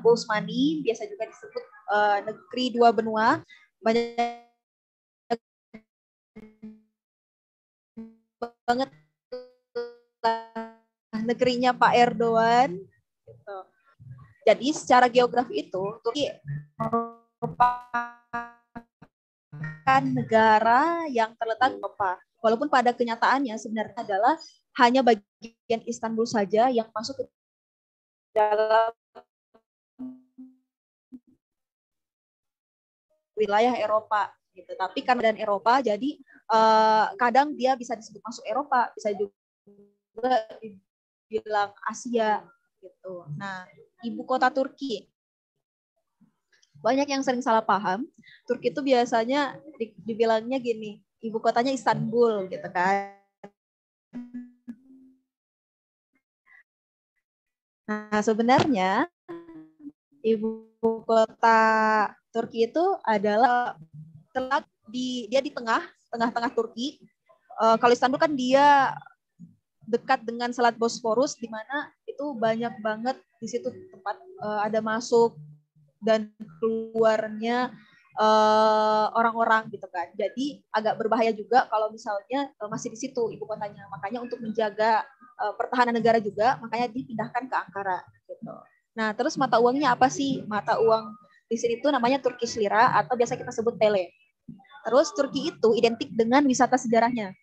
Utsmani, biasa juga disebut negeri dua benua. Banyak banget negerinya Pak Erdogan. Gitu. Jadi secara geografi itu Turki merupakan negara yang terletak di Eropa. Walaupun pada kenyataannya sebenarnya adalah hanya bagian Istanbul saja yang masuk ke dalam wilayah Eropa gitu. Tapi karena dan Eropa jadi kadang dia bisa disebut masuk Eropa, bisa juga dibilang Asia gitu. Nah, ibu kota Turki. Banyak yang sering salah paham. Turki itu biasanya dibilangnya gini, ibu kotanya Istanbul gitu kan. Nah, sebenarnya ibu kota Turki itu adalah terletak dia di tengah-tengah Turki. Kalau Istanbul kan dia dekat dengan Selat Bosporus, di mana itu banyak banget di situ tempat ada masuk dan keluarnya orang-orang gitu kan. Jadi agak berbahaya juga kalau misalnya masih di situ ibu kotanya. Makanya untuk menjaga pertahanan negara juga, makanya dipindahkan ke Ankara gitu. Nah, terus mata uangnya apa sih? Mata uang di sini tuh namanya Turkish lira atau biasa kita sebut TL. Terus Turki itu identik dengan wisata sejarahnya.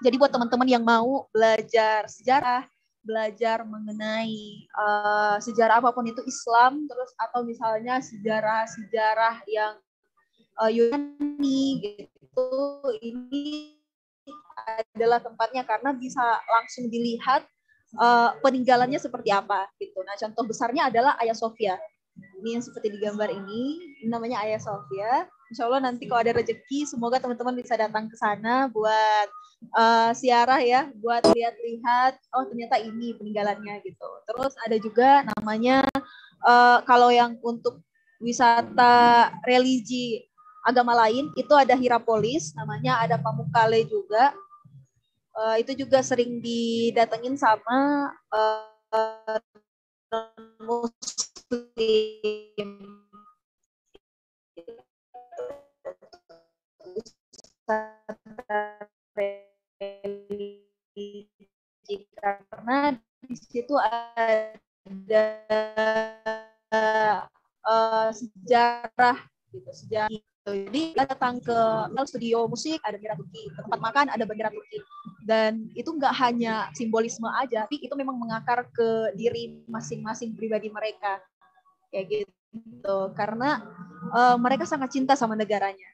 Jadi buat teman-teman yang mau belajar sejarah, belajar mengenai sejarah apapun itu Islam, terus atau misalnya sejarah-sejarah yang Yunani gitu, ini adalah tempatnya karena bisa langsung dilihat peninggalannya seperti apa gitu. Nah, contoh besarnya adalah Hagia Sophia. Ini yang seperti di gambar ini namanya Hagia Sophia. Insya Allah nanti kalau ada rezeki, semoga teman-teman bisa datang ke sana buat siarah ya, buat lihat-lihat. Oh ternyata ini peninggalannya gitu. Terus ada juga namanya kalau yang untuk wisata religi agama lain itu ada Hierapolis, namanya ada Pamukkale juga. Itu juga sering didatengin sama muslim karena di situ ada sejarah gitu, sejarah. Jadi datang ke studio musik ada bendera Turki, ke tempat makan ada bendera Turki, dan itu nggak hanya simbolisme aja, tapi itu memang mengakar ke diri masing-masing pribadi mereka kayak gitu, karena mereka sangat cinta sama negaranya.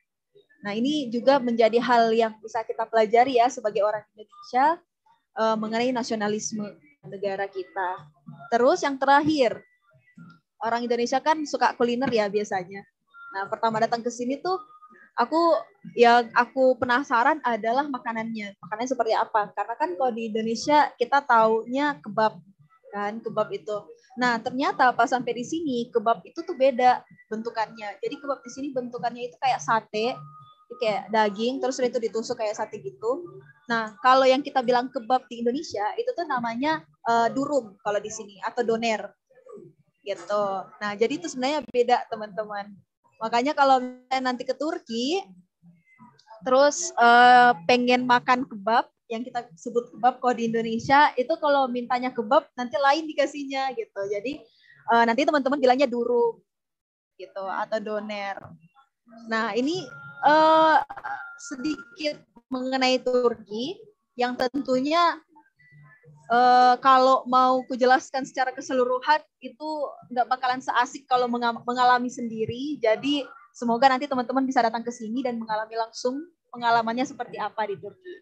Nah ini juga menjadi hal yang bisa kita pelajari ya sebagai orang Indonesia mengenai nasionalisme negara kita. Terus yang terakhir, orang Indonesia kan suka kuliner ya biasanya. Nah, pertama datang ke sini tuh aku penasaran adalah makanannya. Makanannya seperti apa? Karena kan kalau di Indonesia kita taunya kebab kan, kebab itu. Nah, ternyata pas sampai di sini kebab itu tuh beda bentukannya. Jadi kebab di sini bentukannya itu kayak sate, kayak daging terus itu ditusuk kayak sate gitu. Nah, kalau yang kita bilang kebab di Indonesia itu tuh namanya durum kalau di sini atau doner gitu. Nah, jadi itu sebenarnya beda teman-teman. Makanya kalau nanti ke Turki, terus pengen makan kebab, yang kita sebut kebab kalau di Indonesia, itu kalau mintanya kebab, nanti lain dikasihnya gitu. Jadi nanti teman-teman bilangnya durum gitu, atau doner. Nah, ini sedikit mengenai Turki, yang tentunya kalau mau kujelaskan secara keseluruhan itu nggak bakalan seasik kalau mengalami sendiri. Jadi semoga nanti teman-teman bisa datang ke sini dan mengalami langsung pengalamannya seperti apa di Turki.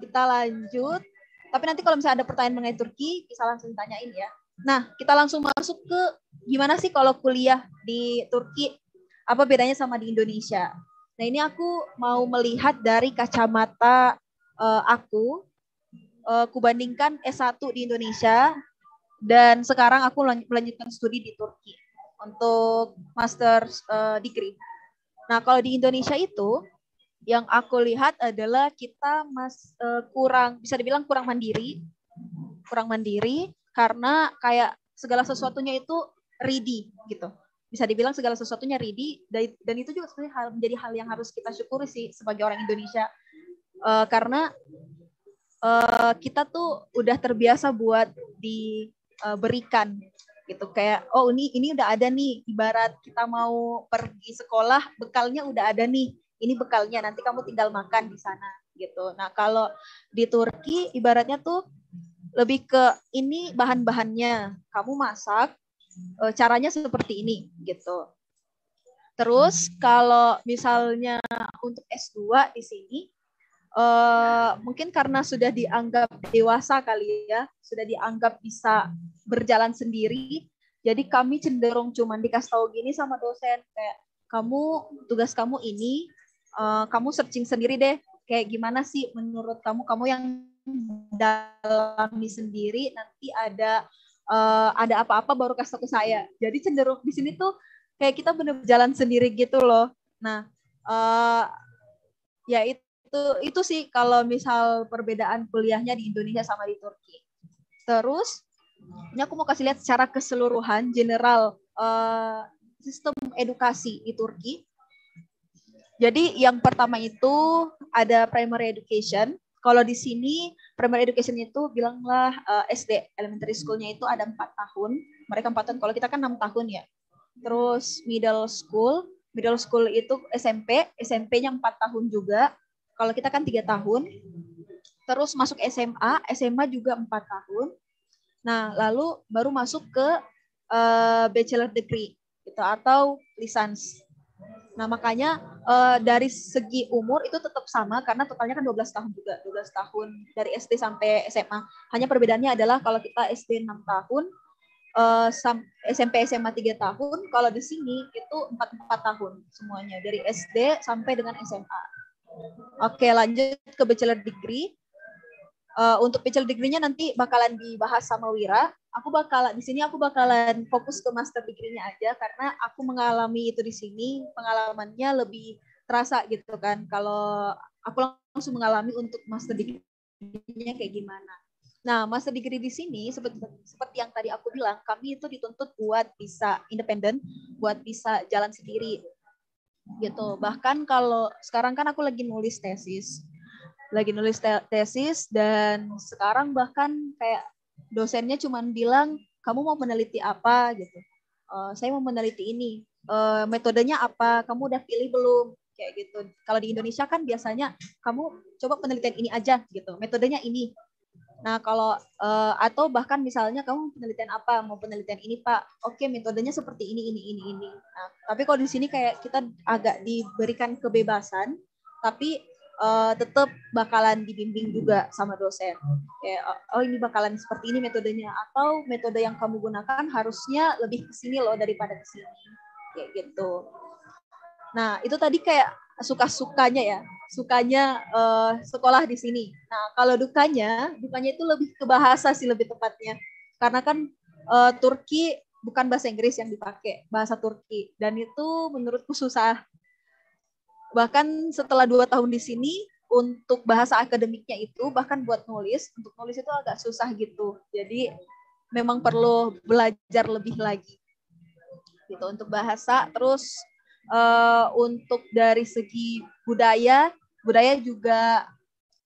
Kita lanjut. Tapi nanti kalau misalnya ada pertanyaan mengenai Turki, bisa langsung tanyain ya. Nah, kita langsung masuk ke gimana sih kalau kuliah di Turki? Apa bedanya sama di Indonesia? Nah, ini aku mau melihat dari kacamata aku kubandingkan S1 di Indonesia dan sekarang aku melanjutkan studi di Turki untuk master degree. Nah, kalau di Indonesia itu yang aku lihat adalah kita kurang, bisa dibilang kurang mandiri karena kayak segala sesuatunya itu ready gitu. Bisa dibilang segala sesuatunya ready, dan itu juga sebenarnya menjadi hal yang harus kita syukuri sih sebagai orang Indonesia, karena kita tuh udah terbiasa buat diberikan gitu, kayak oh ini udah ada nih, ibarat kita mau pergi sekolah bekalnya udah ada nih, ini bekalnya nanti kamu tinggal makan di sana gitu. Nah kalau di Turki ibaratnya tuh lebih ke ini bahan-bahannya, kamu masak, caranya seperti ini gitu. Terus kalau misalnya untuk S2 di sini, mungkin karena sudah dianggap dewasa kali ya, sudah dianggap bisa berjalan sendiri, jadi kami cenderung cuman dikasih tahu gini sama dosen, kayak tugas kamu ini, kamu searching sendiri deh, kayak gimana sih menurut kamu yang dalami sendiri, nanti ada apa-apa baru kasih tahu ke saya. Jadi cenderung di sini tuh kayak kita bener jalan sendiri gitu loh. Nah, ya itu sih kalau misal perbedaan kuliahnya di Indonesia sama di Turki. Terus ini aku mau kasih lihat secara keseluruhan general sistem edukasi di Turki. Jadi yang pertama itu ada primary education. Kalau di sini primary education itu bilanglah SD, elementary school-nya itu ada 4 tahun. Mereka 4 tahun, kalau kita kan 6 tahun ya. Terus middle school itu SMP-nya 4 tahun juga. Kalau kita kan 3 tahun, terus masuk SMA juga 4 tahun. Nah, lalu baru masuk ke bachelor degree gitu, atau lisans. Nah, makanya dari segi umur itu tetap sama, karena totalnya kan 12 tahun juga, 12 tahun dari SD sampai SMA. Hanya perbedaannya adalah kalau kita SD 6 tahun, SMP SMA 3 tahun, kalau di sini itu 4 tahun semuanya, dari SD sampai dengan SMA. Oke, lanjut ke bachelor degree. Untuk bachelor degree-nya nanti bakalan dibahas sama Wira. Di sini aku bakalan fokus ke master degree-nya aja, karena aku mengalami itu di sini, pengalamannya lebih terasa gitu kan. Kalau aku langsung mengalami untuk master degree-nya kayak gimana. Nah, master degree di sini seperti yang tadi aku bilang, kami itu dituntut buat bisa independen, buat bisa jalan sendiri gitu. Bahkan kalau sekarang kan aku lagi nulis tesis dan sekarang bahkan kayak dosennya cuma bilang, kamu mau meneliti apa gitu. Saya mau meneliti ini, metodenya apa, kamu udah pilih belum, kayak gitu. Kalau di Indonesia kan biasanya kamu coba penelitian ini aja gitu, metodenya ini. Nah, kalau atau bahkan misalnya kamu penelitian apa, mau penelitian ini Pak, oke metodenya seperti ini. Nah, tapi kalau di sini kayak kita agak diberikan kebebasan, tapi tetap bakalan dibimbing juga sama dosen. Kayak, oh ini bakalan seperti ini metodenya, atau metode yang kamu gunakan harusnya lebih ke sini loh daripada ke sini, kayak gitu. Nah, itu tadi kayak sukanya sekolah di sini. Nah, kalau dukanya itu lebih ke bahasa sih, lebih tepatnya. Karena kan Turki bukan bahasa Inggris yang dipakai, bahasa Turki. Dan itu menurutku susah. Bahkan setelah 2 tahun di sini, untuk bahasa akademiknya itu, bahkan untuk nulis itu agak susah gitu. Jadi memang perlu belajar lebih lagi gitu untuk bahasa. Terus untuk dari segi budaya juga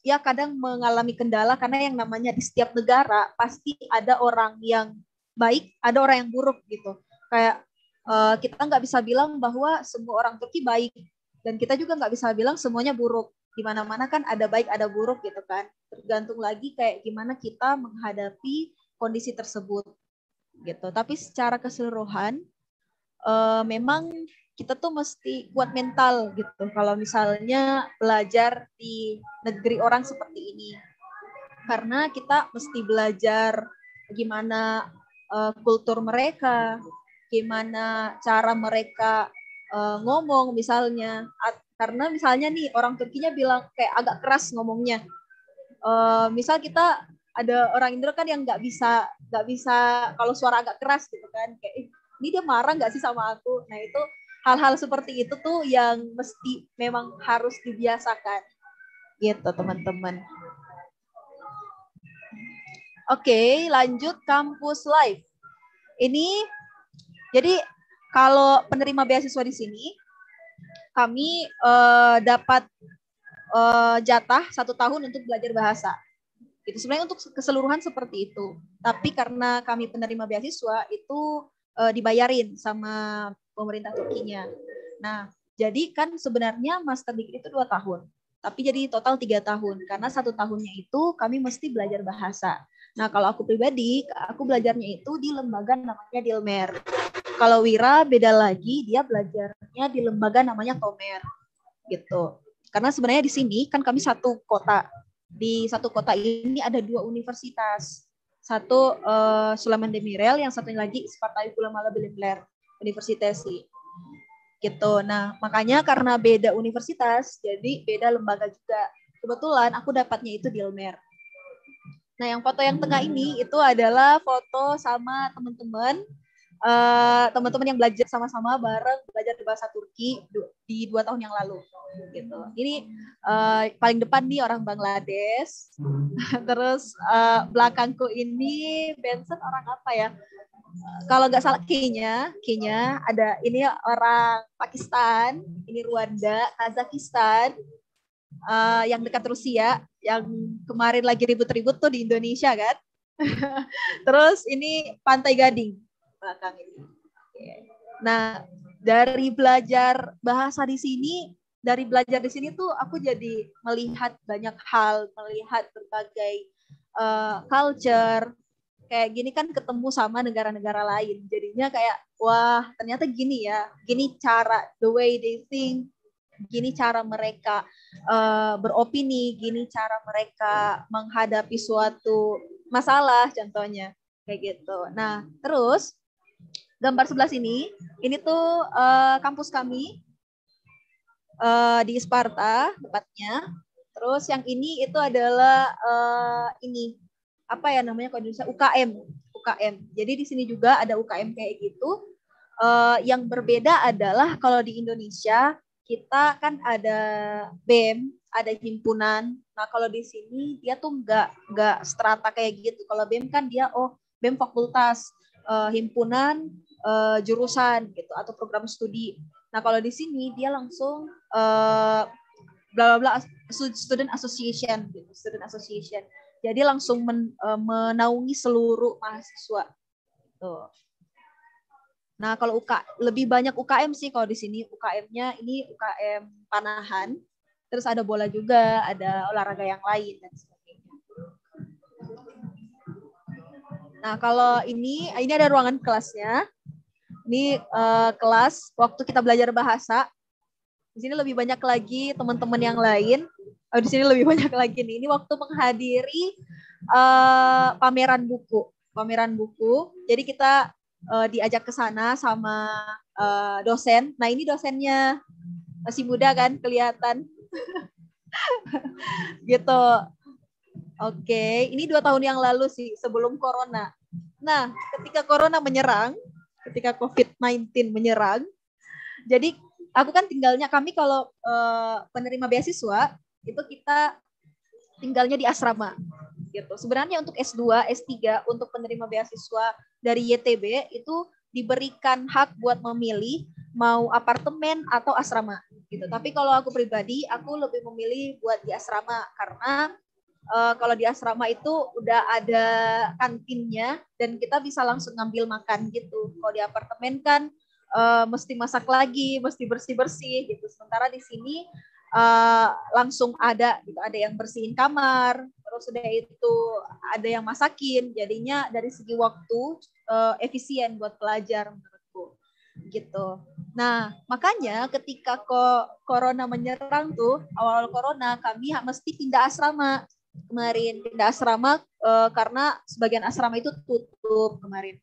ya kadang mengalami kendala, karena yang namanya di setiap negara pasti ada orang yang baik, ada orang yang buruk gitu. Kayak kita nggak bisa bilang bahwa semua orang Turki baik, dan kita juga nggak bisa bilang semuanya buruk. Di mana-mana kan ada baik ada buruk gitu kan. Tergantung lagi kayak gimana kita menghadapi kondisi tersebut gitu. Tapi secara keseluruhan memang kita tuh mesti kuat mental gitu kalau misalnya belajar di negeri orang seperti ini, karena kita mesti belajar gimana kultur mereka, gimana cara mereka ngomong misalnya. Karena misalnya nih orang Turkinya bilang kayak agak keras ngomongnya, misal kita ada orang Indo kan yang nggak bisa kalau suara agak keras gitu kan, kayak ini dia marah nggak sih sama aku. Nah, itu hal-hal seperti itu tuh yang mesti memang harus dibiasakan gitu teman-teman. Oke, lanjut kampus life. Ini jadi kalau penerima beasiswa di sini, kami dapat jatah 1 tahun untuk belajar bahasa. Itu sebenarnya untuk keseluruhan seperti itu. Tapi karena kami penerima beasiswa itu dibayarin sama pemerintah Turkinya. Nah, jadi kan sebenarnya master degree itu 2 tahun. Tapi jadi total 3 tahun. Karena 1 tahunnya itu kami mesti belajar bahasa. Nah, kalau aku pribadi, aku belajarnya itu di lembaga namanya Dilmer. Kalau Wira beda lagi, dia belajarnya di lembaga namanya Tomer. Gitu. Karena sebenarnya di sini kan kami satu kota. Di satu kota ini ada 2 universitas. Satu Sulaiman Demirel, yang satunya lagi Isparta Ulama Bilimler Universitas gitu. Nah, makanya karena beda universitas, jadi beda lembaga juga. Kebetulan aku dapatnya itu di Ilmer. Nah, yang foto yang tengah ini itu adalah foto sama teman-teman yang belajar sama-sama bareng belajar bahasa Turki di 2 tahun yang lalu gitu. Ini paling depan nih orang Bangladesh. Terus belakangku ini Benson orang apa ya? Kalau nggak salah Kenya ada ini orang Pakistan, ini Rwanda, Kazakhstan, yang dekat Rusia, yang kemarin lagi ribut-ribut tuh di Indonesia kan. Terus ini Pantai Gading belakang ini. Nah, dari belajar bahasa di sini, tuh aku jadi melihat banyak hal, melihat berbagai culture. Kayak gini kan ketemu sama negara-negara lain. Jadinya kayak, wah ternyata gini ya, gini cara, the way they think, gini cara mereka beropini, gini cara mereka menghadapi suatu masalah contohnya. Kayak gitu. Nah, terus gambar sebelah sini, ini tuh kampus kami di Sparta tepatnya. Terus yang ini itu adalah ini apa ya namanya kalau di Indonesia UKM. Jadi di sini juga ada UKM kayak gitu. Yang berbeda adalah kalau di Indonesia kita kan ada BEM, ada himpunan. Nah kalau di sini dia tuh nggak strata kayak gitu. Kalau BEM kan dia BEM fakultas, himpunan, jurusan gitu atau program studi. Nah kalau di sini dia langsung bla bla bla student association gitu, student association. Jadi langsung menaungi seluruh mahasiswa. Tuh. Nah, kalau lebih banyak UKM sih kalau di sini. UKM-nya ini UKM panahan. Terus ada bola juga, ada olahraga yang lain dan sebagainya. Nah, kalau ini ada ruangan kelasnya. Ini kelas waktu kita belajar bahasa. Di sini lebih banyak lagi teman-teman yang lain. Di sini lebih banyak lagi nih. Ini waktu menghadiri pameran buku. Jadi kita diajak ke sana sama dosen. Nah ini dosennya masih muda kan kelihatan. Gitu. Oke, ini 2 tahun yang lalu sih sebelum corona. Nah, ketika corona menyerang, ketika COVID-19 menyerang, jadi aku kan kami kalau penerima beasiswa itu kita tinggalnya di asrama gitu. Sebenarnya untuk S2, S3 untuk penerima beasiswa dari YTB itu diberikan hak buat memilih mau apartemen atau asrama gitu. Tapi kalau aku pribadi, aku lebih memilih buat di asrama karena kalau di asrama itu udah ada kantinnya dan kita bisa langsung ngambil makan gitu. Kalau di apartemen kan mesti masak lagi, mesti bersih-bersih gitu. Sementara di sini langsung ada gitu, ada yang bersihin kamar, terus udah itu ada yang masakin. Jadinya dari segi waktu efisien buat pelajar menurutku gitu. Nah, makanya ketika corona menyerang tuh, awal corona kami mesti pindah asrama. Kemarin pindah asrama karena sebagian asrama itu tutup kemarin.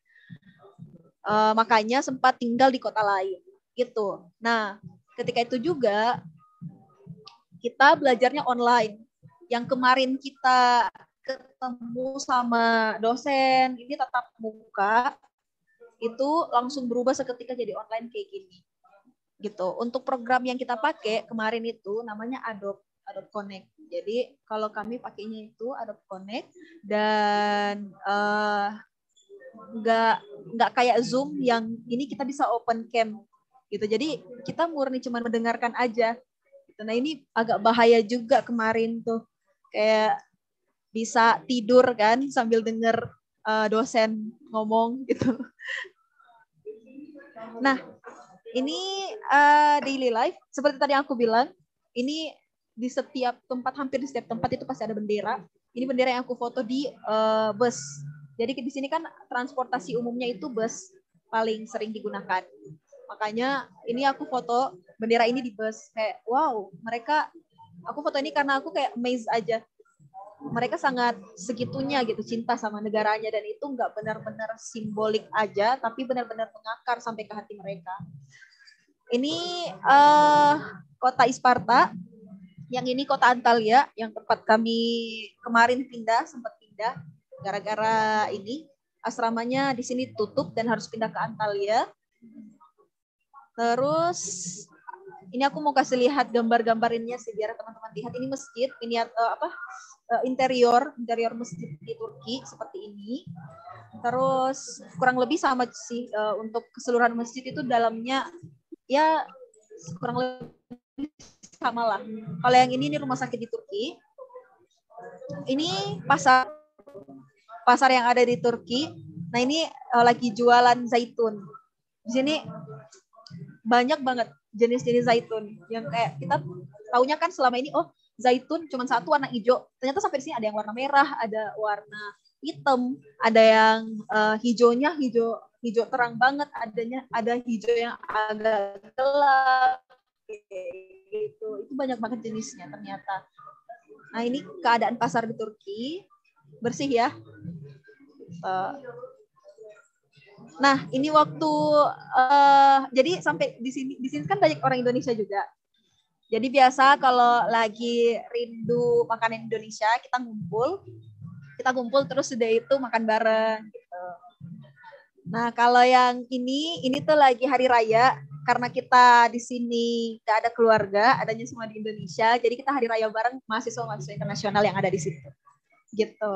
Makanya sempat tinggal di kota lain gitu. Nah, ketika itu juga kita belajarnya online. Yang kemarin kita ketemu sama dosen ini tatap muka, itu langsung berubah seketika jadi online kayak gini. Gitu. Untuk program yang kita pakai kemarin itu namanya Adobe Connect. Jadi kalau kami pakainya itu Adobe Connect dan nggak nggak kayak Zoom yang ini kita bisa open cam gitu. Jadi kita murni cuma mendengarkan aja. Gitu. Nah ini agak bahaya juga kemarin tuh, kayak bisa tidur kan sambil denger dosen ngomong gitu. Nah ini daily life seperti tadi aku bilang, ini di setiap tempat, hampir di setiap tempat itu pasti ada bendera. Ini bendera yang aku foto di bus. Jadi di sini kan transportasi umumnya itu bus paling sering digunakan. Makanya ini aku foto bendera ini di bus. Kayak wow, mereka, aku foto ini karena aku kayak amazed aja. Mereka sangat segitunya gitu cinta sama negaranya, dan itu nggak benar-benar simbolik aja, tapi benar-benar mengakar sampai ke hati mereka. Ini kota Isparta, yang ini kota Antalya, yang tempat kami kemarin sempat pindah gara-gara ini asramanya di sini tutup dan harus pindah ke Antalya. Terus ini aku mau kasih lihat gambar-gambarinnya sih biar teman-teman lihat. Ini masjid, ini interior masjid di Turki seperti ini. Terus kurang lebih sama sih untuk keseluruhan masjid itu dalamnya ya kurang lebih sama lah. Kalau yang ini rumah sakit di Turki. Ini pasar yang ada di Turki. Nah ini lagi jualan zaitun. Di sini banyak banget jenis-jenis zaitun yang kayak kita taunya kan selama ini, oh zaitun cuma satu warna hijau. Ternyata sampai di sini ada yang warna merah, ada warna hitam, ada yang hijaunya hijau terang banget, ada hijau yang agak gelap gitu. Itu banyak banget jenisnya ternyata. Nah ini keadaan pasar di Turki, bersih ya. Nah ini waktu jadi sampai di sini kan banyak orang Indonesia juga. Jadi biasa kalau lagi rindu makanan Indonesia kita kumpul terus sudah itu makan bareng gitu. Nah kalau yang ini tuh lagi hari raya, karena kita di sini gak ada keluarga, adanya semua di Indonesia, jadi kita hari raya bareng mahasiswa internasional yang ada di situ gitu.